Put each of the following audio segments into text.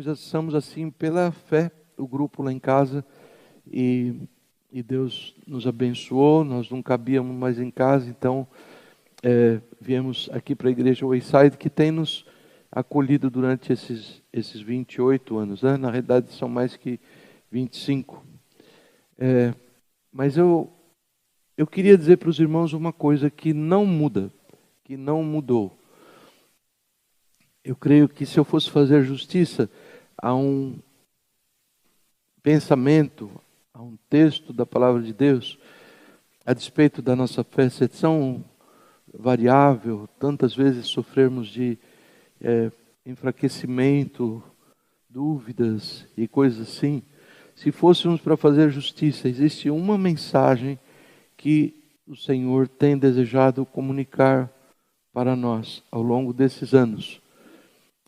Já estamos assim pela fé, o grupo lá em casa, e Deus nos abençoou, nós não cabíamos mais em casa, então viemos aqui para a igreja Wayside, que tem nos acolhido durante esses 28 anos, né? Na realidade são mais que 25. Mas eu queria dizer para os irmãos uma coisa que não muda, que não mudou. Eu creio que se eu fosse fazer justiça a um pensamento, a um texto da palavra de Deus, a despeito da nossa fé ser tão variável, tantas vezes sofrermos de enfraquecimento, dúvidas e coisas assim, se fôssemos para fazer justiça, existe uma mensagem que o Senhor tem desejado comunicar para nós ao longo desses anos.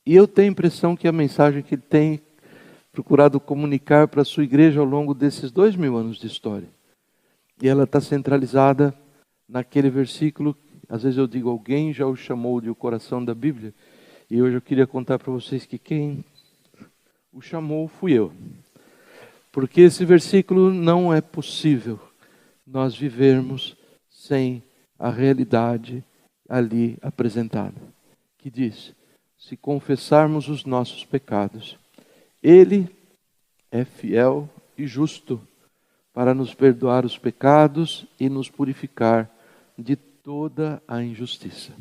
E eu tenho a impressão que a mensagem que Ele tem procurado comunicar para a sua igreja ao longo desses 2000 anos de história. E ela está centralizada naquele versículo, às vezes eu digo, alguém já o chamou de o coração da Bíblia, e hoje eu queria contar para vocês que quem o chamou fui eu. Porque esse versículo não é possível nós vivermos sem a realidade ali apresentada, que diz: se confessarmos os nossos pecados, Ele é fiel e justo para nos perdoar os pecados e nos purificar de toda a injustiça.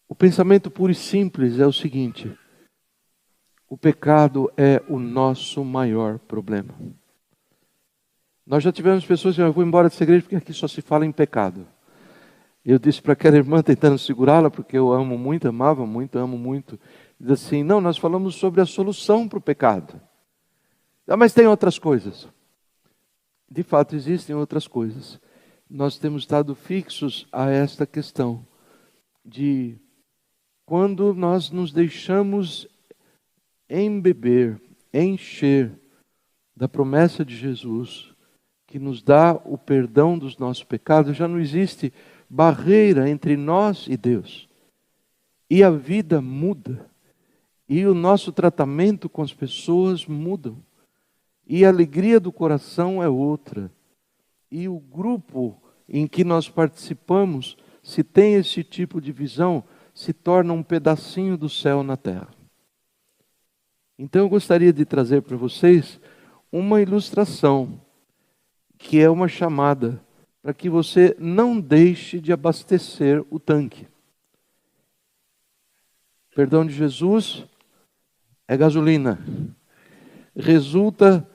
O pensamento puro e simples é o seguinte: o pecado é o nosso maior problema. Nós já tivemos pessoas que eu vou embora dessa igreja porque aqui só se fala em pecado. Eu disse para aquela irmã, tentando segurá-la, porque eu amo muito, amava muito, amo muito. Diz assim: não, nós falamos sobre a solução para o pecado. Ah, mas tem outras coisas. De fato, existem outras coisas. Nós temos estado fixos a esta questão de quando nós nos deixamos embeber, encher da promessa de Jesus, que nos dá o perdão dos nossos pecados, já não existe barreira entre nós e Deus. E a vida muda. E o nosso tratamento com as pessoas muda. E a alegria do coração é outra. E o grupo em que nós participamos, se tem esse tipo de visão, se torna um pedacinho do céu na terra. Então eu gostaria de trazer para vocês uma ilustração, que é uma chamada para que você não deixe de abastecer o tanque. Perdão de Jesus é gasolina. Resulta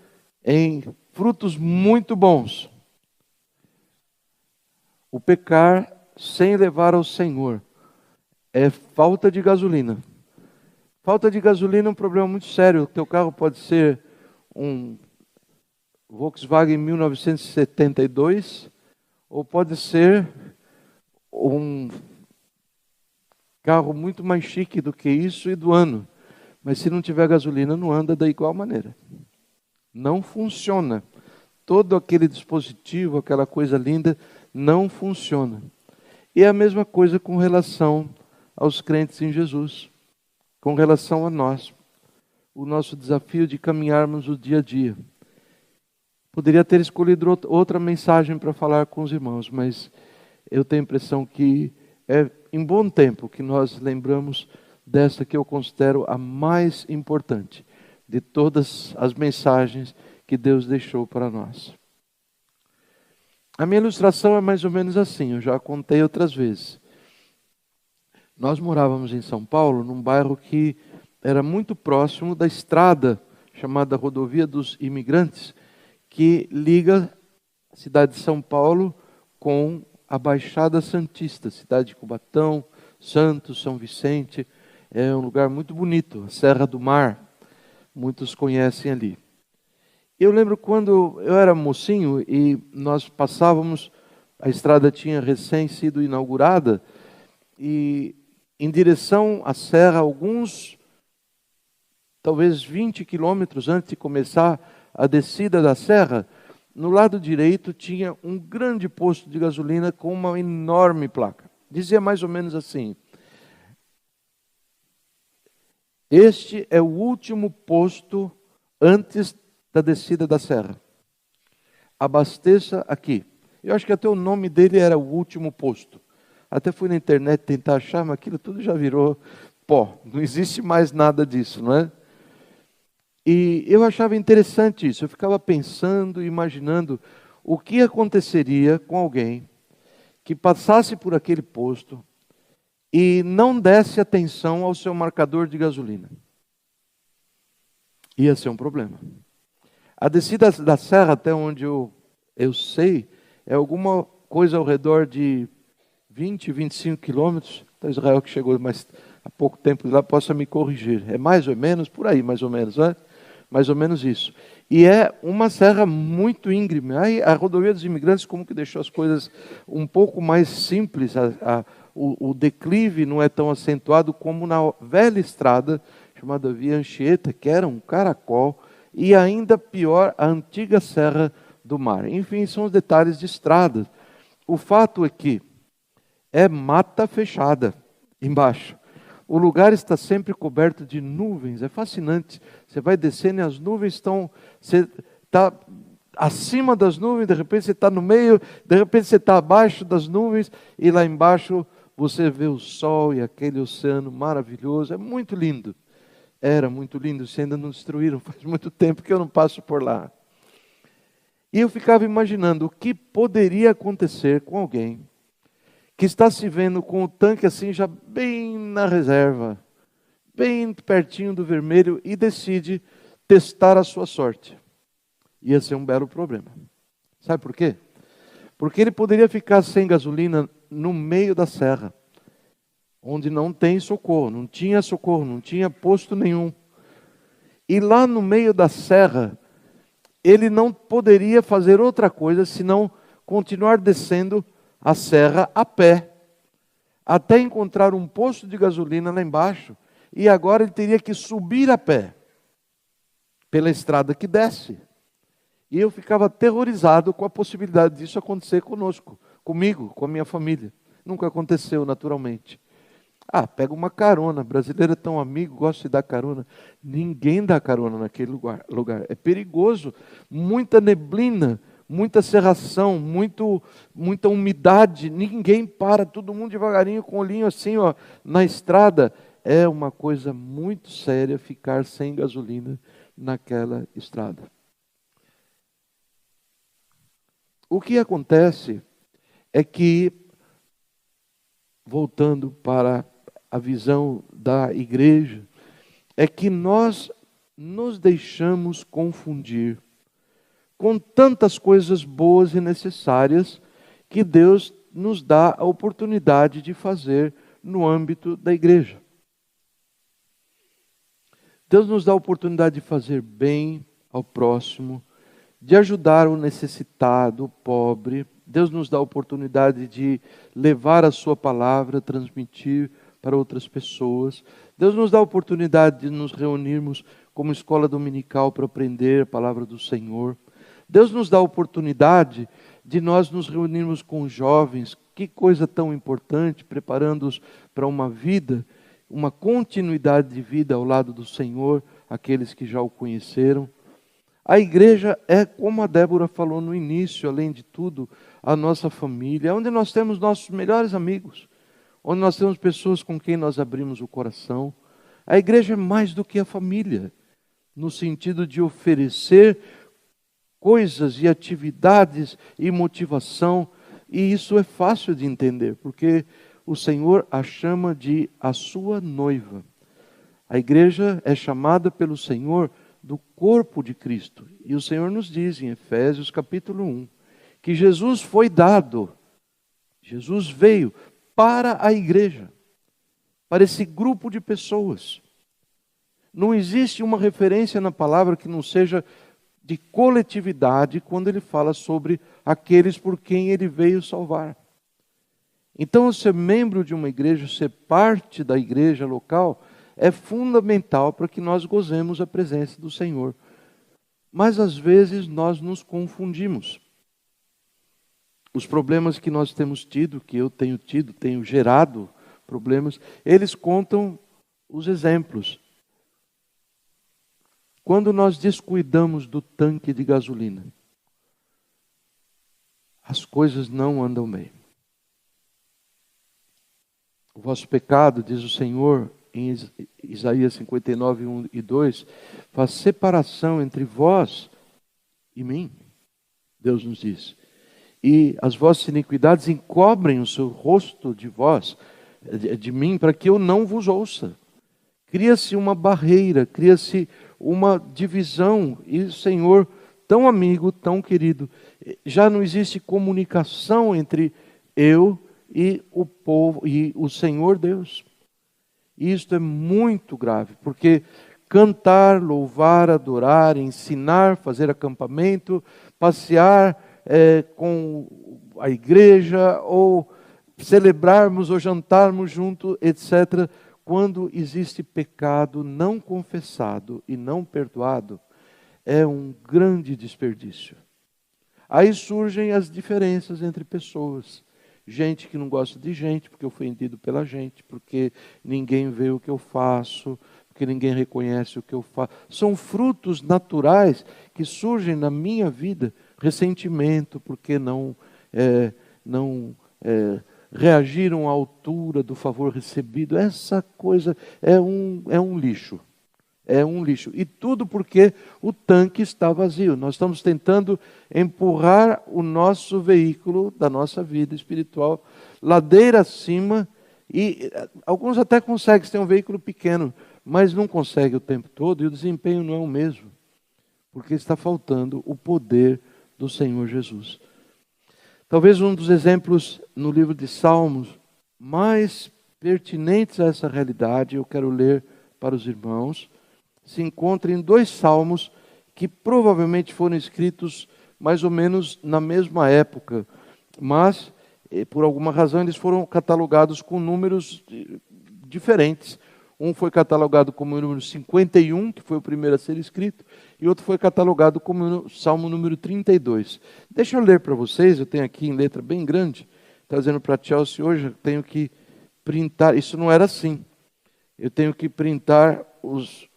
em frutos muito bons. O pecar sem levar ao Senhor é falta de gasolina. Falta de gasolina é um problema muito sério. O teu carro pode ser um Volkswagen 1972, ou pode ser um carro muito mais chique do que isso e do ano. Mas se não tiver gasolina, não anda da igual maneira. Não funciona. Todo aquele dispositivo, aquela coisa linda, não funciona. E é a mesma coisa com relação aos crentes em Jesus, com relação a nós. O nosso desafio de caminharmos o dia a dia. Poderia ter escolhido outra mensagem para falar com os irmãos, mas eu tenho a impressão que é em bom tempo que nós lembramos desta que eu considero a mais importante de todas as mensagens que Deus deixou para nós. A minha ilustração é mais ou menos assim, eu já contei outras vezes. Nós morávamos em São Paulo, num bairro que era muito próximo da estrada chamada Rodovia dos Imigrantes, que liga a cidade de São Paulo com a Baixada Santista, cidade de Cubatão, Santos, São Vicente. É um lugar muito bonito, a Serra do Mar, muitos conhecem ali. Eu lembro quando eu era mocinho e nós passávamos, a estrada tinha recém sido inaugurada, e em direção à serra, talvez 20 quilômetros antes de começar a descida da serra, no lado direito tinha um grande posto de gasolina com uma enorme placa. Dizia mais ou menos assim: Este é o último posto antes da descida da serra. Abasteça aqui. Eu acho que até o nome dele era o último posto. Até fui na internet tentar achar, mas aquilo tudo já virou pó. Não existe mais nada disso, não é? E eu achava interessante isso. Eu ficava pensando, imaginando o que aconteceria com alguém que passasse por aquele posto e não desse atenção ao seu marcador de gasolina. Ia ser um problema. A descida da serra, até onde eu sei, é alguma coisa ao redor de 20, 25 quilômetros. Então, Israel que chegou mais há pouco tempo lá, possa me corrigir. É mais ou menos, por aí mais ou menos, né? Mais ou menos isso. E é uma serra muito íngreme. Aí a rodovia dos imigrantes como que deixou as coisas um pouco mais simples. O declive não é tão acentuado como na velha estrada, chamada Via Anchieta, que era um caracol, e ainda pior, a antiga Serra do Mar. Enfim, são os detalhes de estrada. O fato é que é mata fechada embaixo. O lugar está sempre coberto de nuvens, é fascinante. Você vai descendo e as nuvens estão... Você está acima das nuvens, de repente você está no meio, de repente você está abaixo das nuvens, e lá embaixo você vê o sol e aquele oceano maravilhoso. É muito lindo. Era muito lindo, se ainda não destruíram, faz muito tempo que eu não passo por lá. E eu ficava imaginando o que poderia acontecer com alguém que está se vendo com o tanque assim já bem na reserva, bem pertinho do vermelho, e decide testar a sua sorte. Ia ser um belo problema. Sabe por quê? Porque ele poderia ficar sem gasolina no meio da serra, onde não tem socorro, não tinha posto nenhum. E lá no meio da serra, ele não poderia fazer outra coisa senão continuar descendo a serra a pé, até encontrar um posto de gasolina lá embaixo, e agora ele teria que subir a pé, pela estrada que desce. E eu ficava aterrorizado com a possibilidade disso acontecer conosco, comigo, com a minha família. Nunca aconteceu, naturalmente. Pega uma carona, brasileiro é tão amigo, gosta de dar carona. Ninguém dá carona naquele lugar. É perigoso, muita neblina, muita cerração, muita umidade. Ninguém para, todo mundo devagarinho com o olhinho assim, ó, na estrada. É uma coisa muito séria ficar sem gasolina naquela estrada. O que acontece é que, voltando para a visão da igreja, é que nós nos deixamos confundir com tantas coisas boas e necessárias que Deus nos dá a oportunidade de fazer no âmbito da igreja. Deus nos dá a oportunidade de fazer bem ao próximo, de ajudar o necessitado, o pobre. Deus nos dá a oportunidade de levar a sua palavra, transmitir para outras pessoas. Deus nos dá a oportunidade de nos reunirmos como escola dominical para aprender a palavra do Senhor. Deus nos dá a oportunidade de nós nos reunirmos com jovens. Que coisa tão importante, preparando-os para uma vida, uma continuidade de vida ao lado do Senhor, aqueles que já o conheceram. A igreja é, como a Débora falou no início, além de tudo, a nossa família, onde nós temos nossos melhores amigos, onde nós temos pessoas com quem nós abrimos o coração. A igreja é mais do que a família, no sentido de oferecer coisas e atividades e motivação, e isso é fácil de entender, porque o Senhor a chama de a sua noiva. A igreja é chamada pelo Senhor do corpo de Cristo. E o Senhor nos diz em Efésios capítulo 1, que Jesus foi dado, Jesus veio para a igreja, para esse grupo de pessoas. Não existe uma referência na palavra que não seja de coletividade quando ele fala sobre aqueles por quem ele veio salvar. Então, ser membro de uma igreja, ser parte da igreja local, é fundamental para que nós gozemos a presença do Senhor. Mas às vezes nós nos confundimos. Os problemas que nós temos tido, que eu tenho tido, tenho gerado problemas, eles contam os exemplos Quando nós descuidamos do tanque de gasolina, as coisas não andam bem. O vosso pecado, diz o Senhor, em Isaías 59, 1 e 2, faz separação entre vós e mim, Deus nos diz. E as vossas iniquidades encobrem o seu rosto de vós, de mim, para que eu não vos ouça. Cria-se uma barreira, cria-se uma divisão, e o Senhor, tão amigo, tão querido, já não existe comunicação entre eu e o povo, e o Senhor Deus. E isto é muito grave, porque cantar, louvar, adorar, ensinar, fazer acampamento, passear com a igreja, ou celebrarmos ou jantarmos junto, etc., quando existe pecado não confessado e não perdoado, é um grande desperdício. Aí surgem as diferenças entre pessoas. Gente que não gosta de gente, porque é ofendido pela gente, porque ninguém vê o que eu faço, porque ninguém reconhece o que eu faço. São frutos naturais que surgem na minha vida. Ressentimento, porque não reagiram à altura do favor recebido. Essa coisa é um lixo. É um lixo. E tudo porque o tanque está vazio. Nós estamos tentando empurrar o nosso veículo da nossa vida espiritual ladeira acima. E alguns até conseguem ter um veículo pequeno, mas não conseguem o tempo todo, e o desempenho não é o mesmo. Porque está faltando o poder do Senhor Jesus. Talvez um dos exemplos no livro de Salmos mais pertinentes a essa realidade, eu quero ler para os irmãos, se encontra em 2 salmos que provavelmente foram escritos mais ou menos na mesma época, mas por alguma razão eles foram catalogados com números diferentes. Um foi catalogado como o número 51, que foi o primeiro a ser escrito, e outro foi catalogado como o Salmo número 32. Deixa eu ler para vocês, eu tenho aqui em letra bem grande, trazendo para Chelsea hoje, eu tenho que printar, isso não era assim, eu tenho que printar os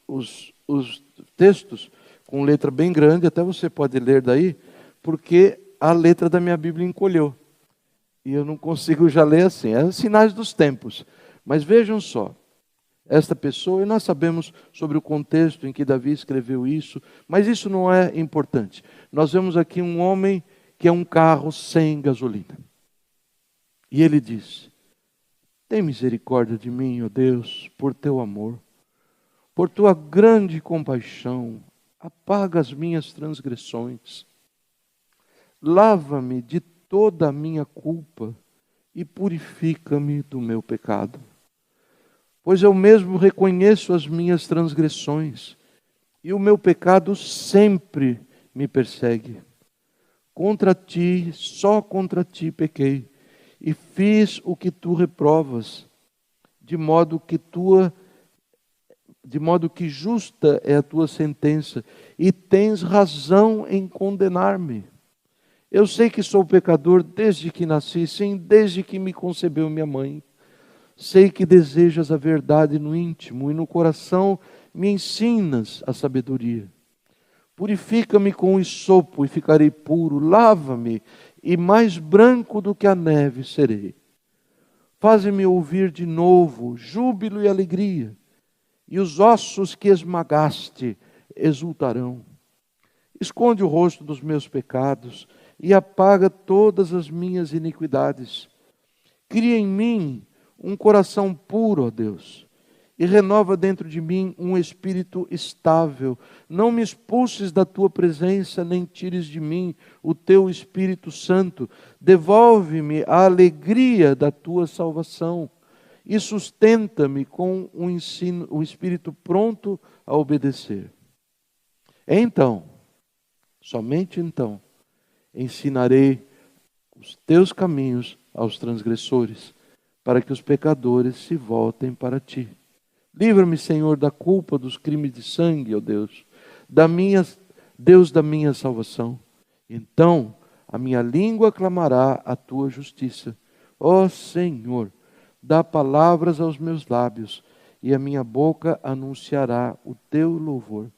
textos com letra bem grande, até você pode ler daí, porque a letra da minha Bíblia encolheu, e eu não consigo já ler assim, é sinais dos tempos, mas vejam só, esta pessoa, e nós sabemos sobre o contexto em que Davi escreveu isso, mas isso não é importante. Nós vemos aqui um homem que é um carro sem gasolina. E ele diz: tem misericórdia de mim, ó Deus, por teu amor, por tua grande compaixão, apaga as minhas transgressões, lava-me de toda a minha culpa e purifica-me do meu pecado. Pois eu mesmo reconheço as minhas transgressões, e o meu pecado sempre me persegue. Contra ti, só contra ti pequei, e fiz o que tu reprovas, de modo que justa é a tua sentença, e tens razão em condenar-me. Eu sei que sou pecador desde que nasci, sim, desde que me concebeu minha mãe. Sei que desejas a verdade no íntimo, e no coração me ensinas a sabedoria. Purifica-me com o hisopo e ficarei puro, lava-me e mais branco do que a neve serei. Faze-me ouvir de novo júbilo e alegria, e os ossos que esmagaste exultarão. Esconde o rosto dos meus pecados e apaga todas as minhas iniquidades. Cria em mim um coração puro, ó Deus, e renova dentro de mim um espírito estável. Não me expulses da tua presença, nem tires de mim o teu Espírito Santo. Devolve-me a alegria da tua salvação e sustenta-me com o espírito pronto a obedecer. Então, somente então, ensinarei os teus caminhos aos transgressores, para que os pecadores se voltem para ti. Livra-me, Senhor, da culpa dos crimes de sangue, ó Deus, Deus da minha salvação. Então a minha língua clamará a tua justiça. Ó Senhor, dá palavras aos meus lábios, e a minha boca anunciará o teu louvor.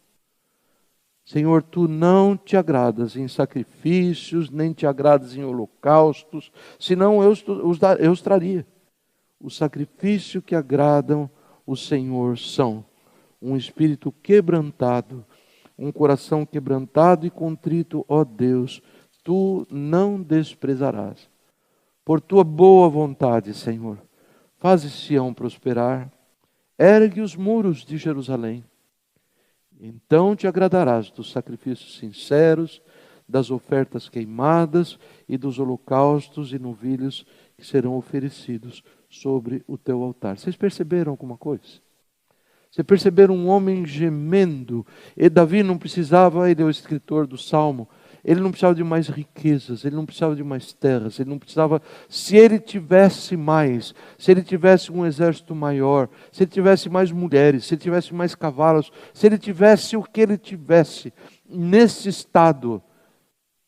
Senhor, Tu não te agradas em sacrifícios, nem te agradas em holocaustos, senão eu os traria. O sacrifício que agradam o Senhor são um espírito quebrantado, um coração quebrantado e contrito, ó Deus, Tu não desprezarás. Por Tua boa vontade, Senhor, faze Sião prosperar, ergue os muros de Jerusalém. Então te agradarás dos sacrifícios sinceros, das ofertas queimadas e dos holocaustos e novilhos que serão oferecidos sobre o teu altar. Vocês perceberam alguma coisa? Vocês perceberam um homem gemendo? E Davi não precisava, ele é o escritor do Salmo, ele não precisava de mais riquezas, ele não precisava de mais terras, ele não precisava, se ele tivesse mais, se ele tivesse um exército maior, se ele tivesse mais mulheres, se ele tivesse mais cavalos, se ele tivesse o que ele tivesse, nesse estado,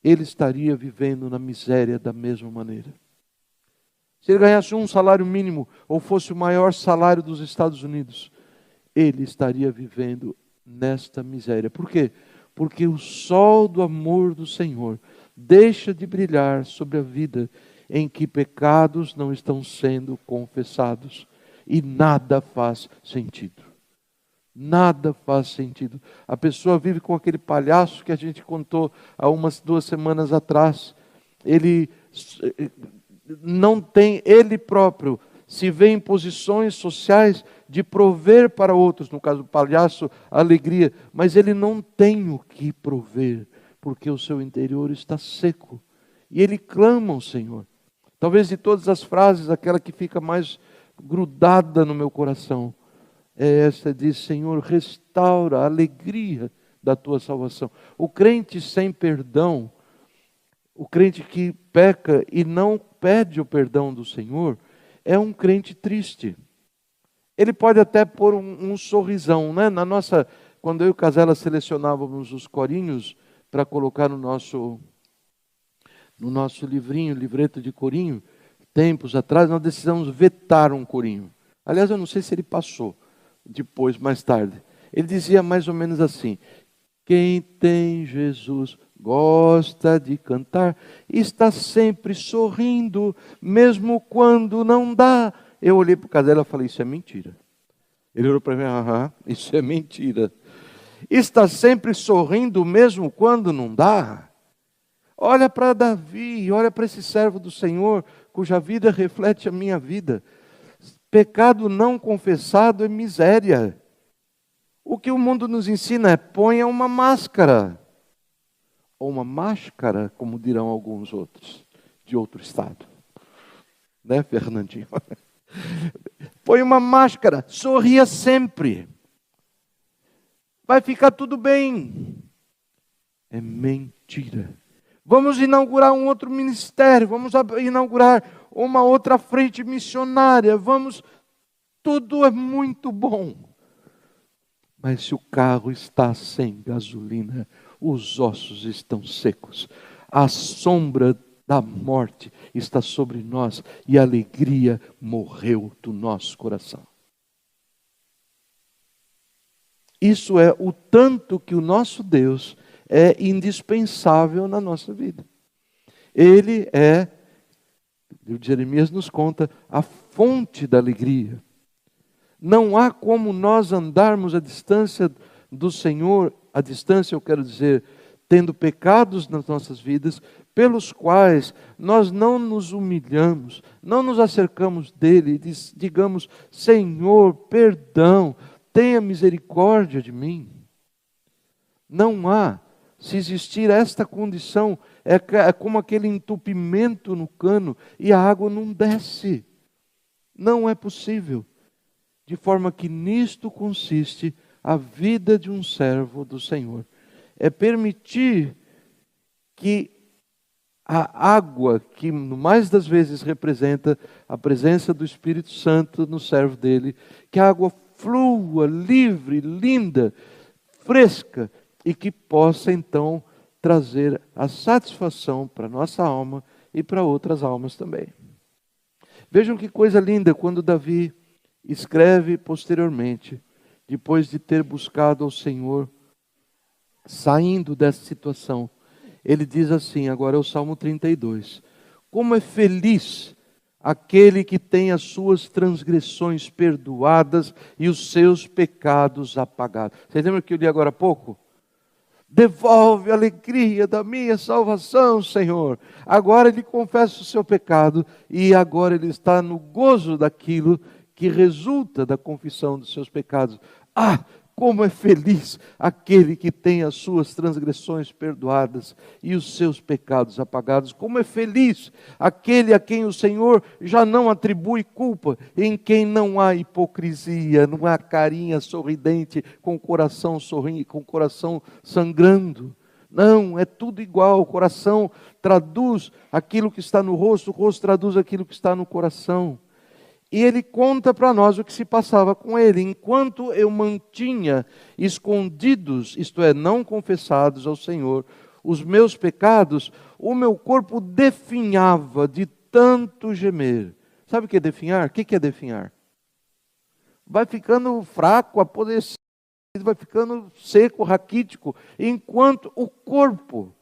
ele estaria vivendo na miséria da mesma maneira. Se ele ganhasse um salário mínimo, ou fosse o maior salário dos Estados Unidos, ele estaria vivendo nesta miséria. Por quê? Porque o sol do amor do Senhor deixa de brilhar sobre a vida em que pecados não estão sendo confessados e nada faz sentido. Nada faz sentido. A pessoa vive com aquele palhaço que a gente contou há 2 semanas atrás. Ele não tem, ele próprio se vê em posições sociais de prover para outros, no caso do palhaço, a alegria, mas ele não tem o que prover, porque o seu interior está seco. E ele clama ao Senhor. Talvez de todas as frases, aquela que fica mais grudada no meu coração, é essa, diz: Senhor, restaura a alegria da tua salvação. O crente sem perdão, o crente que peca e não pede o perdão do Senhor, é um crente triste. Ele pode até pôr um sorrisão, né? Quando eu e o Casella selecionávamos os corinhos para colocar no nosso livreto de corinho, tempos atrás, nós decidimos vetar um corinho. Aliás, eu não sei se ele passou depois, mais tarde. Ele dizia mais ou menos assim: quem tem Jesus gosta de cantar, está sempre sorrindo, mesmo quando não dá. Eu olhei para o Casella e falei: isso é mentira. Ele olhou para mim: isso é mentira. Está sempre sorrindo, mesmo quando não dá. Olha para Davi, olha para esse servo do Senhor, cuja vida reflete a minha vida. Pecado não confessado é miséria. O que o mundo nos ensina é: ponha uma máscara. Ou uma máscara, como dirão alguns outros, de outro estado. Né, Fernandinho? Põe uma máscara, sorria sempre. Vai ficar tudo bem. É mentira. Vamos inaugurar um outro ministério, vamos inaugurar uma outra frente missionária, tudo é muito bom. Mas se o carro está sem gasolina, os ossos estão secos, a sombra da morte está sobre nós e a alegria morreu do nosso coração. Isso é o tanto que o nosso Deus é indispensável na nossa vida. Ele é, o Jeremias nos conta, a fonte da alegria. Não há como nós andarmos à distância do Senhor, à distância eu quero dizer, tendo pecados nas nossas vidas, pelos quais nós não nos humilhamos, não nos acercamos dele e digamos: Senhor, perdão, tenha misericórdia de mim. Não há. Se existir esta condição, é como aquele entupimento no cano e a água não desce. Não é possível. De forma que nisto consiste a vida de um servo do Senhor. É permitir que a água, que mais das vezes representa a presença do Espírito Santo no servo dele, que a água flua, livre, linda, fresca, e que possa então trazer a satisfação para a nossa alma e para outras almas também. Vejam que coisa linda quando Davi escreve posteriormente, depois de ter buscado ao Senhor saindo dessa situação, ele diz assim, agora é o Salmo 32. Como é feliz aquele que tem as suas transgressões perdoadas e os seus pecados apagados. Vocês lembram que eu li agora há pouco? Devolve a alegria da minha salvação, Senhor. Agora ele confessa o seu pecado e agora ele está no gozo daquilo que resulta da confissão dos seus pecados. Ah, como é feliz aquele que tem as suas transgressões perdoadas e os seus pecados apagados. Como é feliz aquele a quem o Senhor já não atribui culpa, em quem não há hipocrisia, não há carinha sorridente com o coração sorrindo, com o coração sangrando. Não, é tudo igual. O coração traduz aquilo que está no rosto, o rosto traduz aquilo que está no coração. E ele conta para nós o que se passava com ele. Enquanto eu mantinha escondidos, isto é, não confessados ao Senhor, os meus pecados, o meu corpo definhava de tanto gemer. Sabe o que é definhar? O que é definhar? Vai ficando fraco, apodrecido, vai ficando seco, raquítico, enquanto o corpo...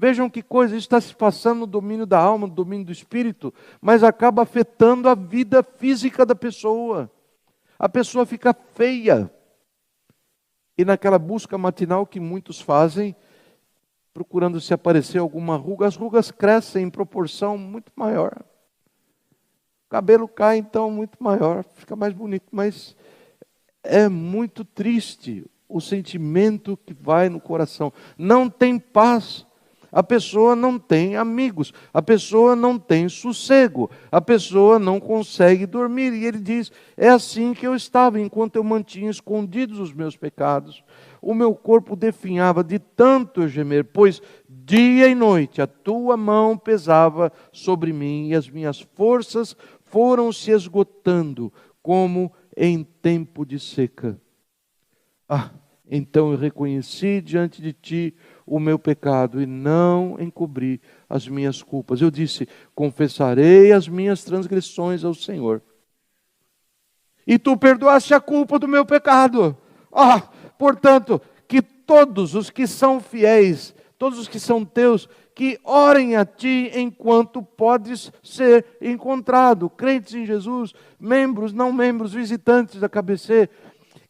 Vejam que coisa está se passando no domínio da alma, no domínio do espírito, mas acaba afetando a vida física da pessoa. A pessoa fica feia. E naquela busca matinal que muitos fazem, procurando se aparecer alguma ruga, as rugas crescem em proporção muito maior. O cabelo cai então muito maior, fica mais bonito, mas é muito triste o sentimento que vai no coração. Não tem paz. A pessoa não tem amigos, a pessoa não tem sossego, a pessoa não consegue dormir. E ele diz, é assim que eu estava, enquanto eu mantinha escondidos os meus pecados. O meu corpo definhava de tanto eu gemer, pois dia e noite a tua mão pesava sobre mim e as minhas forças foram se esgotando como em tempo de seca. Então eu reconheci diante de ti o meu pecado e não encobri as minhas culpas. Eu disse, confessarei as minhas transgressões ao Senhor. E tu perdoaste a culpa do meu pecado. Portanto, que todos os que são fiéis, todos os que são teus, que orem a ti enquanto podes ser encontrado. Crentes em Jesus, membros, não membros, visitantes da KBC,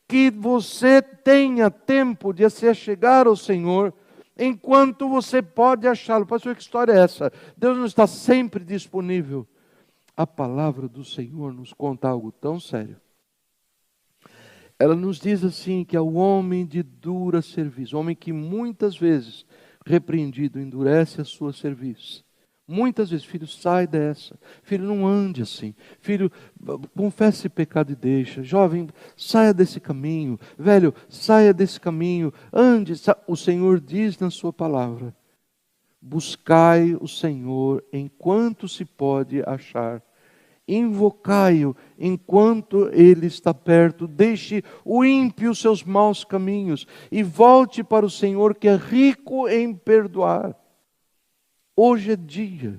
que você tenha tempo de se achegar ao Senhor, enquanto você pode achá-lo. Pastor, que história é essa? Deus não está sempre disponível. A palavra do Senhor nos conta algo tão sério. Ela nos diz assim, que é o homem de dura serviço, o homem que muitas vezes, repreendido, endurece a sua serviço. Muitas vezes, filho, sai dessa. Filho, não ande assim. Filho, confesse pecado e deixa. Jovem, saia desse caminho. Velho, saia desse caminho. Ande. O Senhor diz na sua palavra, buscai o Senhor enquanto se pode achar. Invocai-o enquanto Ele está perto. Deixe o ímpio os seus maus caminhos e volte para o Senhor, que é rico em perdoar. Hoje é dia,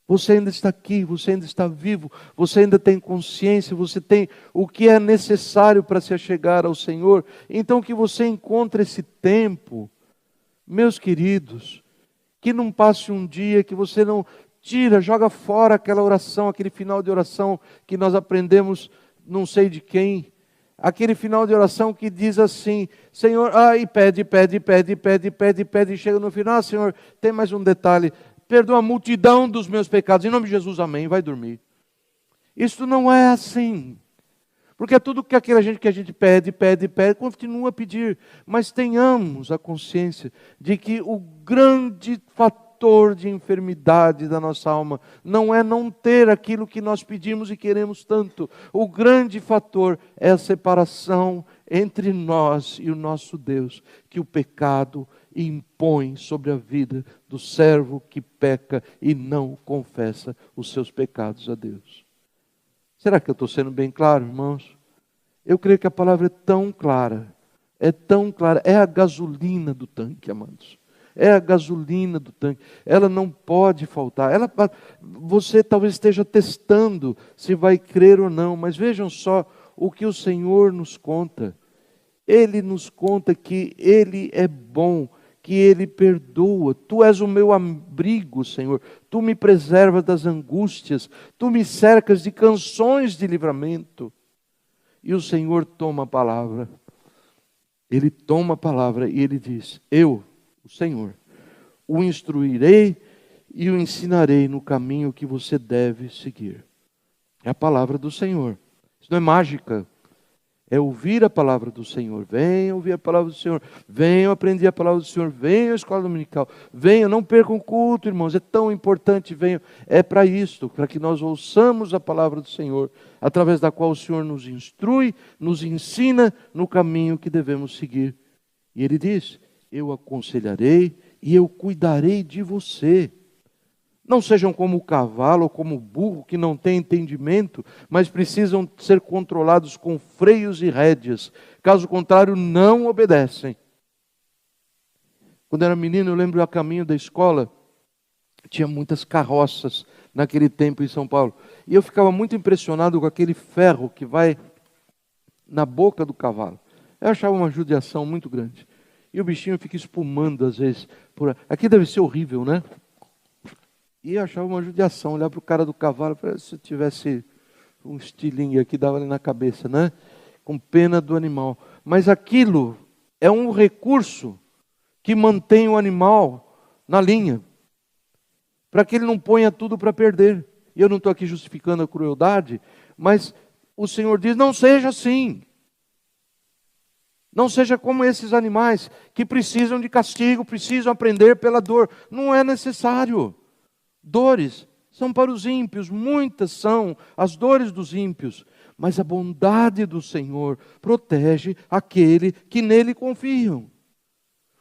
você ainda está aqui, você ainda está vivo, você ainda tem consciência, você tem o que é necessário para se achegar ao Senhor. Então que você encontre esse tempo, meus queridos, que não passe um dia que você não joga fora aquela oração, aquele final de oração que nós aprendemos não sei de quem. Aquele final de oração que diz assim, Senhor, e pede, e chega no final, Senhor, tem mais um detalhe, perdoa a multidão dos meus pecados, em nome de Jesus, amém, vai dormir. Isso não é assim, porque tudo que aquela gente que a gente pede, continua a pedir, mas tenhamos a consciência de que o grande fator de enfermidade da nossa alma não é não ter aquilo que nós pedimos e queremos tanto. O grande fator é a separação entre nós e o nosso Deus, que o pecado impõe sobre a vida do servo que peca e não confessa os seus pecados a Deus. Será que eu estou sendo bem claro, irmãos? Eu creio que a palavra é tão clara, é a gasolina do tanque, amados. É a gasolina do tanque, ela não pode faltar. Você talvez esteja testando se vai crer ou não, mas vejam só o que o Senhor nos conta. Ele nos conta que Ele é bom, que Ele perdoa. Tu és o meu abrigo, Senhor. Tu me preservas das angústias. Tu me cercas de canções de livramento. E o Senhor toma a palavra. Ele toma a palavra e Ele diz: eu, o Senhor, o instruirei e o ensinarei no caminho que você deve seguir. É a palavra do Senhor. Isso não é mágica. É ouvir a palavra do Senhor. Venham ouvir a palavra do Senhor. Venham aprender a palavra do Senhor. Venham à escola dominical. Venham, não percam o culto, irmãos. É tão importante. Venham. É para isto, para que nós ouçamos a palavra do Senhor, através da qual o Senhor nos instrui, nos ensina no caminho que devemos seguir. E Ele diz: eu aconselharei e eu cuidarei de você. Não sejam como o cavalo ou como o burro que não tem entendimento, mas precisam ser controlados com freios e rédeas. Caso contrário, não obedecem. Quando eu era menino, eu lembro a caminho da escola, tinha muitas carroças naquele tempo em São Paulo. E eu ficava muito impressionado com aquele ferro que vai na boca do cavalo. Eu achava uma judiação muito grande. E o bichinho fica espumando às vezes. Aqui deve ser horrível, né? E eu achava uma judiação, olhar para o cara do cavalo, se eu tivesse um estilingue aqui, dava ali na cabeça, né? Com pena do animal. Mas aquilo é um recurso que mantém o animal na linha, para que ele não ponha tudo para perder. E eu não estou aqui justificando a crueldade, mas o Senhor diz: não seja assim. Não seja como esses animais que precisam de castigo, precisam aprender pela dor. Não é necessário. Dores são para os ímpios, muitas são as dores dos ímpios, mas a bondade do Senhor protege aquele que nele confiam.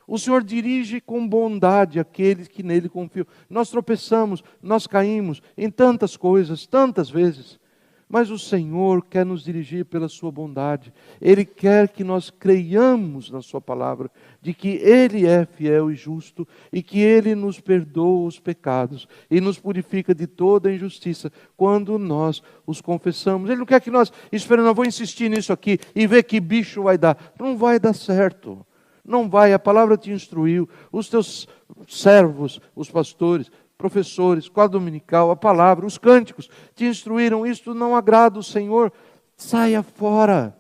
O Senhor dirige com bondade aqueles que nele confiam. Nós tropeçamos, nós caímos em tantas coisas, tantas vezes, mas o Senhor quer nos dirigir pela sua bondade. Ele quer que nós creiamos na sua palavra, de que Ele é fiel e justo, e que Ele nos perdoa os pecados, e nos purifica de toda injustiça, quando nós os confessamos. Ele não quer que nós esperemos: eu vou insistir nisso aqui, e ver que bicho vai dar. Não vai dar certo. Não vai, a palavra te instruiu, os teus servos, os pastores, professores, quadro dominical, a palavra, os cânticos te instruíram. Isto não agrada o Senhor, saia fora.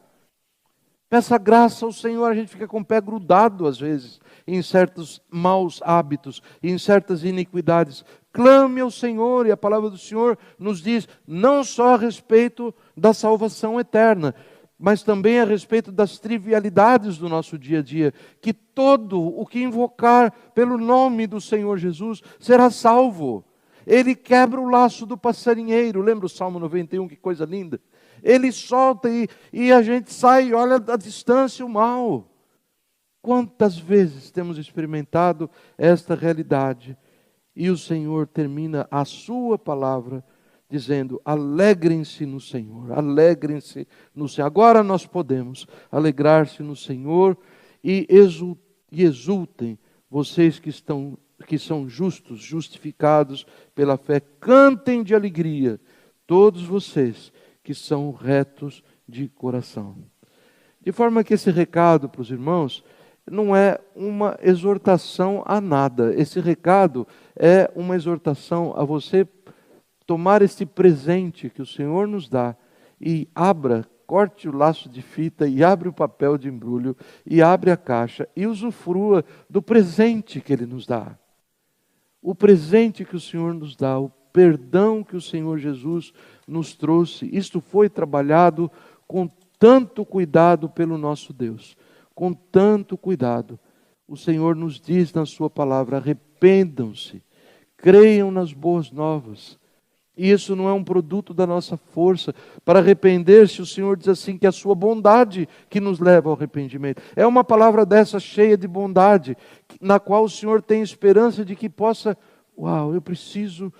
Peça graça ao Senhor. A gente fica com o pé grudado às vezes em certos maus hábitos, em certas iniquidades. Clame ao Senhor, e a palavra do Senhor nos diz não só a respeito da salvação eterna, mas também a respeito das trivialidades do nosso dia a dia, que todo o que invocar pelo nome do Senhor Jesus será salvo. Ele quebra o laço do passarinheiro. Lembra o Salmo 91, que coisa linda? Ele solta e a gente sai e olha à distância o mal. Quantas vezes temos experimentado esta realidade? E o Senhor termina a sua palavra dizendo: alegrem-se no Senhor, alegrem-se no Senhor. Agora nós podemos alegrar-se no Senhor e exultem, vocês que são justos, justificados pela fé. Cantem de alegria, todos vocês que são retos de coração. De forma que esse recado para os irmãos não é uma exortação a nada. Esse recado é uma exortação a você tomar este presente que o Senhor nos dá e corte o laço de fita e abre o papel de embrulho e abre a caixa e usufrua do presente que Ele nos dá. O presente que o Senhor nos dá, o perdão que o Senhor Jesus nos trouxe. Isto foi trabalhado com tanto cuidado pelo nosso Deus, com tanto cuidado. O Senhor nos diz na sua palavra: arrependam-se, creiam nas boas novas. E isso não é um produto da nossa força. Para arrepender-se, o Senhor diz assim, que é a sua bondade que nos leva ao arrependimento. É uma palavra dessa cheia de bondade, na qual o Senhor tem esperança de que possa: eu preciso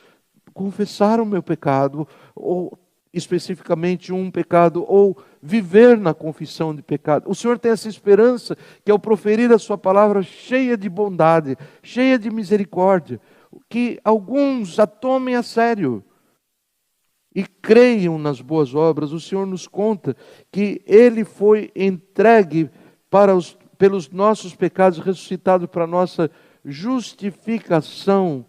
confessar o meu pecado, ou especificamente um pecado, ou viver na confissão de pecado. O Senhor tem essa esperança que, ao proferir a sua palavra cheia de bondade, cheia de misericórdia, que alguns a tomem a sério e creiam nas boas obras. O Senhor nos conta que Ele foi entregue pelos nossos pecados, ressuscitado para a nossa justificação.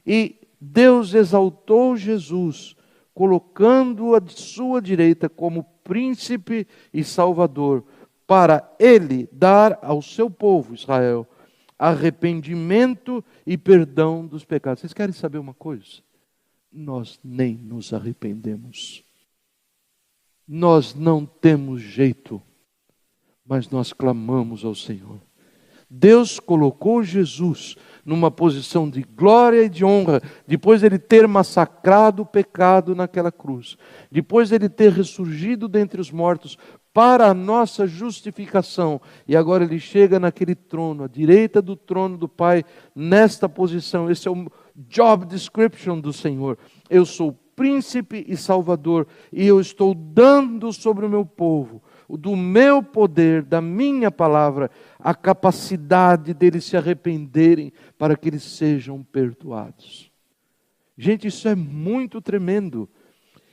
E Deus exaltou Jesus, colocando-o à sua direita como príncipe e salvador, para Ele dar ao seu povo, Israel, arrependimento e perdão dos pecados. Vocês querem saber uma coisa? Nós nem nos arrependemos. Nós não temos jeito, mas nós clamamos ao Senhor. Deus colocou Jesus numa posição de glória e de honra, depois de Ele ter massacrado o pecado naquela cruz, depois de Ele ter ressurgido dentre os mortos para a nossa justificação, e agora Ele chega naquele trono, à direita do trono do Pai, nesta posição. Esse é o job description do Senhor. Eu sou príncipe e salvador, e eu estou dando sobre o meu povo, do meu poder, da minha palavra, a capacidade deles se arrependerem para que eles sejam perdoados. Gente, isso é muito tremendo.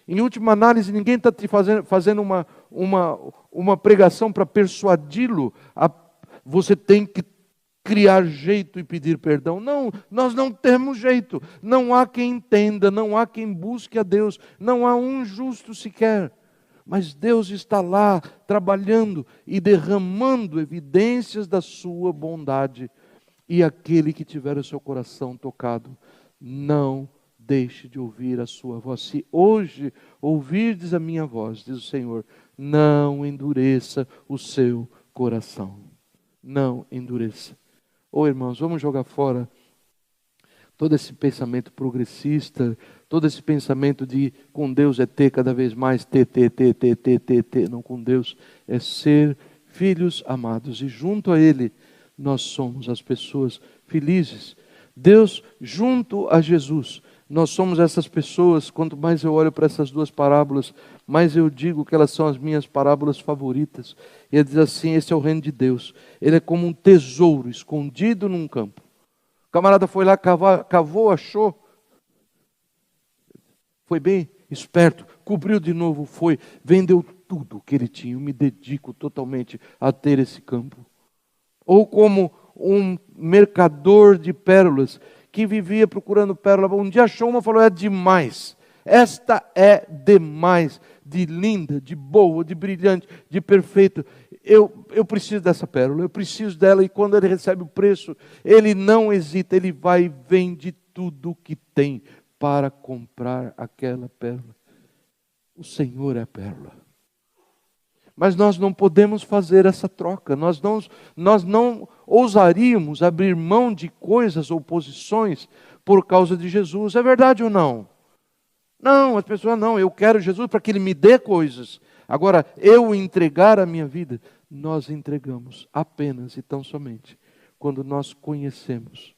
Em última análise, ninguém está te fazendo uma pregação para persuadi-lo. Você tem que criar jeito e pedir perdão. Não, nós não temos jeito. Não há quem entenda, não há quem busque a Deus. Não há um justo sequer. Mas Deus está lá trabalhando e derramando evidências da sua bondade. E aquele que tiver o seu coração tocado, não deixe de ouvir a sua voz. Se hoje ouvirdes a minha voz, diz o Senhor, não endureça o seu coração. Não endureça. Irmãos, vamos jogar fora todo esse pensamento progressista, todo esse pensamento de com Deus é ter cada vez mais, ter. Não, com Deus é ser filhos amados. E junto a Ele, nós somos as pessoas felizes. Deus, junto a Jesus, nós somos essas pessoas. Quanto mais eu olho para essas duas parábolas, mais eu digo que elas são as minhas parábolas favoritas. E ele diz assim, esse é o reino de Deus. Ele é como um tesouro escondido num campo. O camarada foi lá, cavou, achou. Foi bem esperto, cobriu de novo, vendeu tudo o que ele tinha. Eu me dedico totalmente a ter esse campo. Ou como um mercador de pérolas, que vivia procurando pérola. Um dia achou uma e falou, é demais. Esta é demais, de linda, de boa, de brilhante, de perfeito. Eu preciso dessa pérola, eu preciso dela. E quando ele recebe o preço, ele não hesita, ele vai e vende tudo o que tem para comprar aquela pérola. O Senhor é a pérola. Mas nós não podemos fazer essa troca. Nós não ousaríamos abrir mão de coisas ou posições por causa de Jesus. É verdade ou não? Não, as pessoas não. Eu quero Jesus para que Ele me dê coisas. Agora, eu entregar a minha vida, nós entregamos apenas e tão somente quando nós conhecemos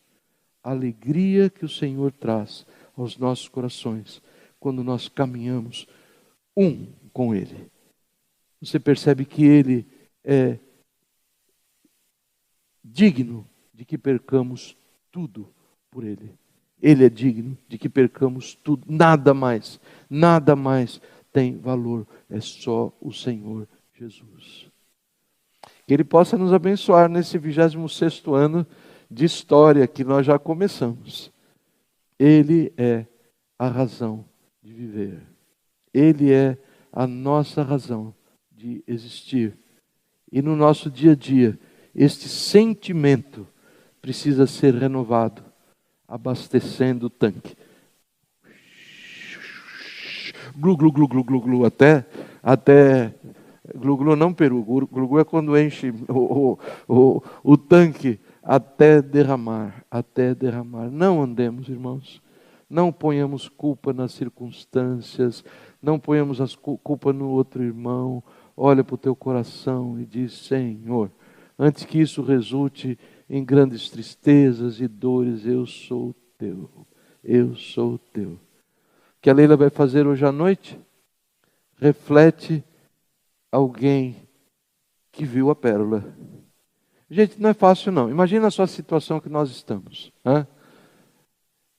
a alegria que o Senhor traz aos nossos corações, quando nós caminhamos com Ele. Você percebe que Ele é digno de que percamos tudo por Ele. Ele é digno de que percamos tudo, nada mais tem valor, é só o Senhor Jesus. Que Ele possa nos abençoar nesse 26º ano de história que nós já começamos. Ele é a razão de viver. Ele é a nossa razão de existir. E no nosso dia a dia, este sentimento precisa ser renovado, abastecendo o tanque. Glu, glu, glu, glu, glu, glu, até glu, glu não peru, glu, glu é quando enche o tanque até derramar. Não andemos, irmãos. Não ponhamos culpa nas circunstâncias, não ponhamos a culpa no outro irmão. Olha para o teu coração e diz, Senhor, antes que isso resulte em grandes tristezas e dores, eu sou teu. O que a Leila vai fazer hoje à noite reflete alguém que viu a pérola. Gente, não é fácil não. Imagina a sua situação que nós estamos. Hein?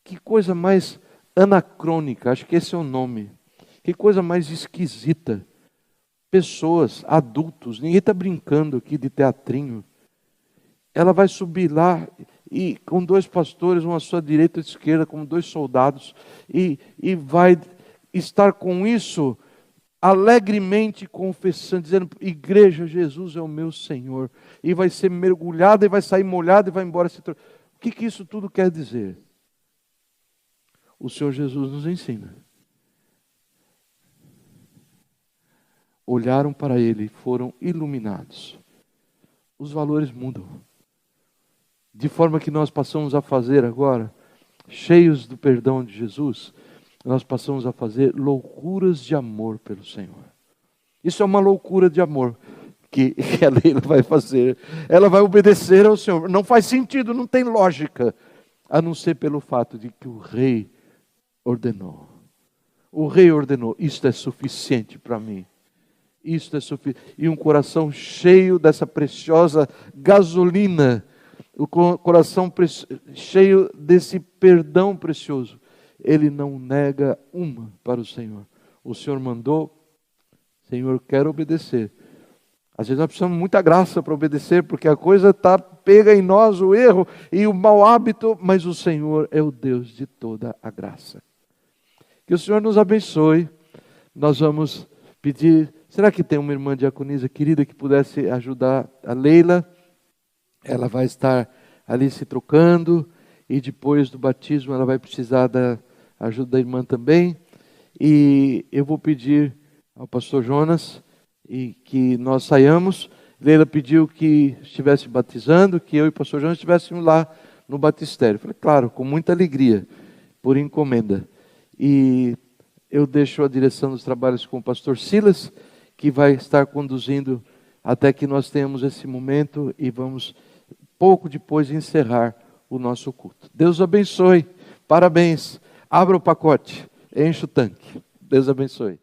Que coisa mais anacrônica, acho que esse é o nome. Que coisa mais esquisita. pessoas, adultos, ninguém está brincando aqui de teatrinho. Ela vai subir lá e com 2 pastores, um à sua direita e à esquerda, como 2 soldados, e vai estar com isso alegremente confessando, dizendo: igreja, Jesus é o meu Senhor. E vai ser mergulhada e vai sair molhada e vai embora. O que isso tudo quer dizer? O Senhor Jesus nos ensina. Olharam para Ele e foram iluminados. Os valores mudam. De forma que nós passamos a fazer agora, cheios do perdão de Jesus, nós passamos a fazer loucuras de amor pelo Senhor. Isso é uma loucura de amor que a Leila vai fazer. Ela vai obedecer ao Senhor. Não faz sentido, não tem lógica, a não ser pelo fato de que o rei ordenou. O rei ordenou: isto é suficiente para mim. Isto é suficiente. E um coração cheio dessa preciosa gasolina, o coração cheio desse perdão precioso, ele não nega uma para o Senhor. O Senhor mandou, Senhor, quero obedecer. Às vezes nós precisamos de muita graça para obedecer, porque a coisa está pega em nós, o erro e o mau hábito, mas o Senhor é o Deus de toda a graça. Que o Senhor nos abençoe. Nós vamos pedir, será que tem uma irmã diaconisa querida que pudesse ajudar a Leila? Ela vai estar ali se trocando, e depois do batismo ela vai precisar da ajuda da irmã também. E eu vou pedir ao pastor Jonas e que nós saiamos. Leila pediu que estivesse batizando, que eu e o pastor Jonas estivéssemos lá no batistério. Eu falei, claro, com muita alegria, por encomenda. E eu deixo a direção dos trabalhos com o pastor Silas, que vai estar conduzindo até que nós tenhamos esse momento e vamos pouco depois encerrar o nosso culto. Deus abençoe, parabéns, abra o pacote, enche o tanque. Deus abençoe.